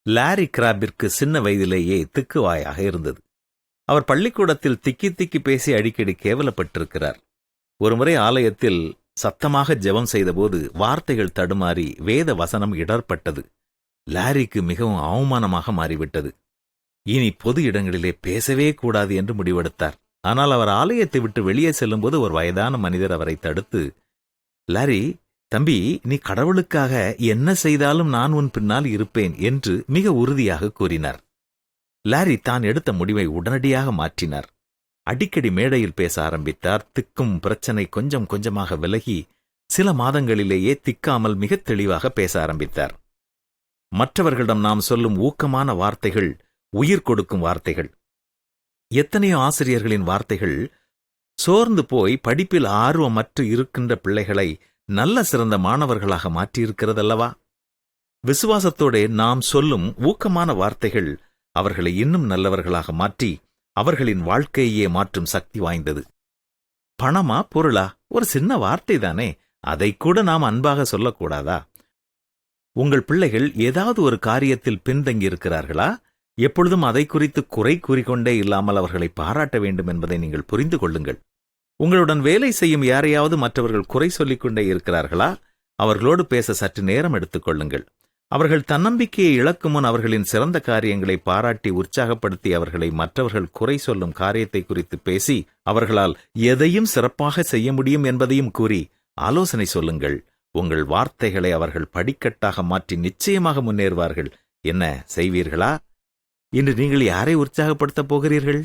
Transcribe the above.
Lorry கிராப்பிற்கு சின்ன வயதிலேயே திக்குவாயாக இருந்தது. அவர் பள்ளிக்கூடத்தில் திக்கி திக்கி பேசி அடிக்கடி கேவலப்பட்டிருக்கிறார். ஒருமுறை ஆலயத்தில் சத்தமாக ஜெபம் செய்தபோது வார்த்தைகள் தடுமாறி வேத வசனம் இடர்பட்டது. லாரிக்கு மிகவும் அவமானமாக மாறிவிட்டது. இனி பொது இடங்களிலே பேசவே கூடாது என்று முடிவெடுத்தார். ஆனால் அவர் ஆலயத்தை விட்டு வெளியே செல்லும்போது ஒரு வயதான மனிதர் அவரை தடுத்து, லாரி, தம்பி, நீ கடவுளுக்காக என்ன செய்தாலும் நான் உன் பின்னால் இருப்பேன் என்று மிக உறுதியாக கூறினார். லாரி தான் எடுத்த முடிவை உடனடியாக மாற்றினார். அடிக்கடி மேடையில் பேச ஆரம்பித்தார். திக்கும் பிரச்சனை கொஞ்சம் கொஞ்சமாக விலகி சில மாதங்களிலேயே திக்காமல் மிகத் தெளிவாக பேச ஆரம்பித்தார். மற்றவர்களிடம் நாம் சொல்லும் ஊக்கமான வார்த்தைகள் உயிர் கொடுக்கும் வார்த்தைகள். எத்தனையோ ஆசிரியர்களின் வார்த்தைகள் சோர்ந்து போய் படிப்பில் ஆர்வமற்று இருக்கின்ற பிள்ளைகளை நல்ல சிறந்த மாணவர்களாக மாற்றியிருக்கிறதல்லவா? விசுவாசத்தோடு நாம் சொல்லும் ஊக்கமான வார்த்தைகள் அவர்களை இன்னும் நல்லவர்களாக மாற்றி அவர்களின் வாழ்க்கையே மாற்றும் சக்தி வாய்ந்தது. பணமா பொருளா? ஒரு சின்ன வார்த்தை தானே, அதை கூட நாம் அன்பாக சொல்லக்கூடாதா? உங்கள் பிள்ளைகள் ஏதாவது ஒரு காரியத்தில் பின்தங்கியிருக்கிறார்களா? எப்பொழுதும் அதை குறித்து குறை கூறிக்கொண்டே இல்லாமல் அவர்களை பாராட்ட வேண்டும் என்பதை நீங்கள் புரிந்து கொள்ளுங்கள். உங்களுடன் வேலை செய்யும் யாரையாவது மற்றவர்கள் குறை சொல்லிக் கொண்டே இருக்கிறார்களா? அவர்களோடு பேச சற்று நேரம் எடுத்துக் கொள்ளுங்கள். அவர்கள் தன்னம்பிக்கையை இழக்கும் முன் அவர்களின் சிறந்த காரியங்களை பாராட்டி உற்சாகப்படுத்தி அவர்களை மற்றவர்கள் குறை சொல்லும் காரியத்தை குறித்து பேசி அவர்களால் எதையும் சிறப்பாக செய்ய முடியும் என்பதையும் கூறி ஆலோசனை சொல்லுங்கள். உங்கள் வார்த்தைகளை அவர்கள் படிக்கட்டாக மாற்றி நிச்சயமாக முன்னேறுவார்கள். என்ன செய்வீர்களா? இன்று நீங்கள் யாரை உற்சாகப்படுத்தப் போகிறீர்கள்?